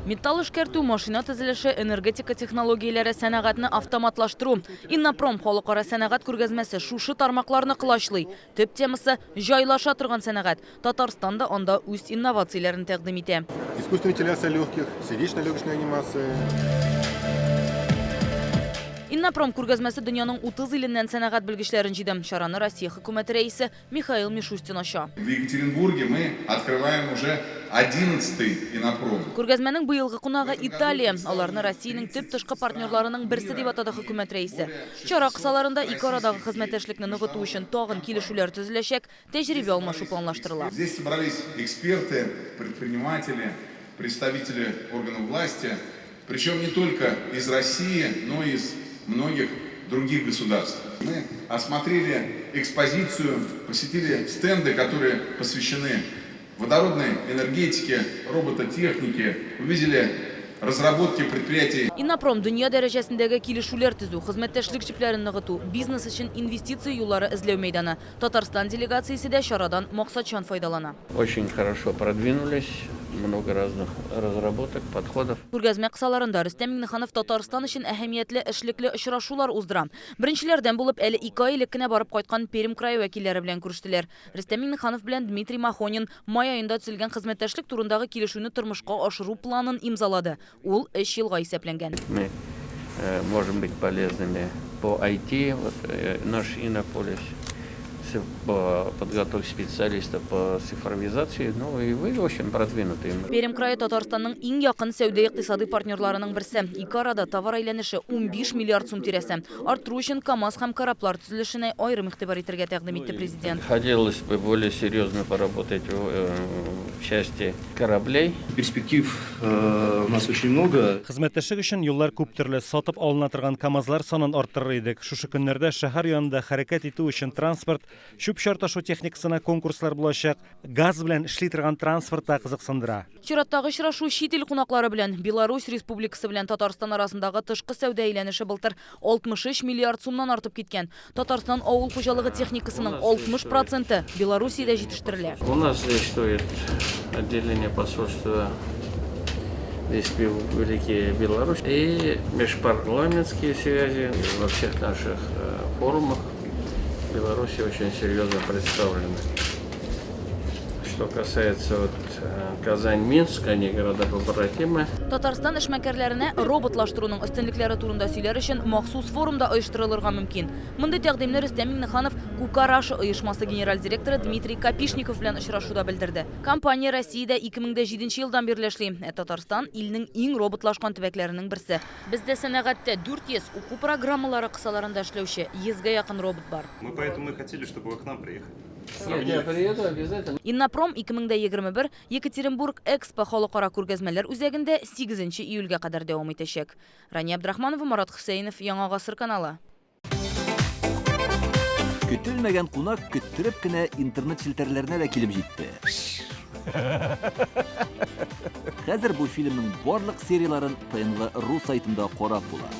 Металл эшкәртү, машина төзелеше, энергетика технологияләре сәнәгатьне автоматлаштыру. Иннопром халыкара сәнәгать күргәзмәсе шушы тармакларны кылачлый. Төп темасы җайлаша торган сәнәгать. Татарстан да анда үз инновацияләрен тәкъдим итә. Искусственная вентиляция легких, сердечно-легочная анимация. Иннопром күргәзмәсе дөньяның 30 иленнән сәнәгать белгечләрен җыйды. Шараны Россия хөкүмәте рәисе Михаил Мишустин ача. В Екатеринбурге мы открываем уже 11-й иннопром. Күргәзмәнең быелгы кунагы Италия. Аларны Россиянең төп тышкы партнерларының берсе дип атады хөкүмәт рәисе. Чара кысаларында ике арадагы хезмәттәшлекне ныгыту өчен тагын килешүләр төзеләчәк, тәҗрибә алмашу планлаштырыла. Здесь собрались эксперты, предприниматели, представители органов власти, причем не только из России, но и из многих других государств. Мы осмотрели экспозицию, посетили стенды, которые посвящены водородной энергетике, робототехнике, увидели разработки предприятий. Иннопром дөнья дәрәҗәсендәге килешүләр төзү, хезмәттәшлек җепләрен ныгыту, бизнес өчен инвестиция юллары эзләү мәйданы. Татарстан делегациясе дә чарадан максатчан файдалана. Очень хорошо продвинулись, много разных разработок, подходов. Күргәзмә кысаларында Рөстәм Миңнеханов Татарстан өчен әһәмиятле эшлекле очрашулар уздыра. Беренчеләрдән булып әле 2 ай элек кенә барып кайткан Пермь крае вәкилләре белән күрештеләр. Рөстәм Миңнеханов белән Дмитрий Махонин май аенда төзелгән хезмәттәшлек турындагы килешүне тормышка ашыру планын имзалады. Ул 3 елга исәпләнгән. Мы можем быть полезными по IT, вот наш Иннополис, по подготовке специалистов по цифровизации, ну и вы очень продвинутые. Пермь крае Татарстанның иң якын сәүдә-икътисади партнерларының берсе. Ике арада товар әйләнеше 15 миллиард сум тирәсе. Арттыру өчен КАМАЗ һәм кораблар төзелешенә аерым игътибар итәргә тәкъдим итте президент. Хотелось бы более серьезно поработать в части кораблей. Перспектив у нас очень много. Хезмәттәшлек өчен юллар күп төрле, сатып алына торган КАМАЗлар санын арттырыр идек. Шушы көннәрдә шәһәр янында хәрәкәт итү өчен транспорт, чүп-чар ташу техникасына конкурслар булачак, газ белән эшли торган транспортта кызыксындыра. Чираттагы очрашу чит ил кунаклары белән Беларусь Республикасы белән Татарстан арасындагы тышкы сәүдә әйләнеше былтыр 63 миллиард сумнан артып киткән. Татарстан авыл хуҗалыгы техникасының 60% Белоруссиядә җитештерелә. У нас существует отделение посольства здесь в Великой Беларуси и межпарламентские связи во всех наших форумах. Беларусь очень серьезно представлена. Что касается Казань-Минск, они города-побратимы. Татарстан эшмәкәрләренә роботлаштыруның өстенлекләре турында сөйләр өчен махсус форумда оештырылырга мөмкин. Монда тәкъдимне Рөстәм Миңнеханов Кукараша оешмасы генераль директоры Дмитрий Капишников белән очрашуда белдерде. Компания Россиядә 2007 елдан бирле эшли. Татарстан илнең иң роботлашкан төбәкләренең берсе. Бездә сәнәгатьтә 400 уку программалары кысаларында эшләүче 100-га якын робот бар. Мы поэтому и хотели, чтобы вы к нам приехали. Я приеду обязательно. Иннопром 2021 Екатеринбург Экспо халыкара күргәзмәләр үзәгендә 8 июльгә кадәр дәвам итәчәк. Рания Абдрахманова, Марат Хусейнов, Яңа гасыр каналы. Көтелмәгән кунак көттереп кенә интернет челтәрләренә дә килеп җитте. Хәзер бу фильмның барлык серияларын ТНВ.ру сайтында карап була.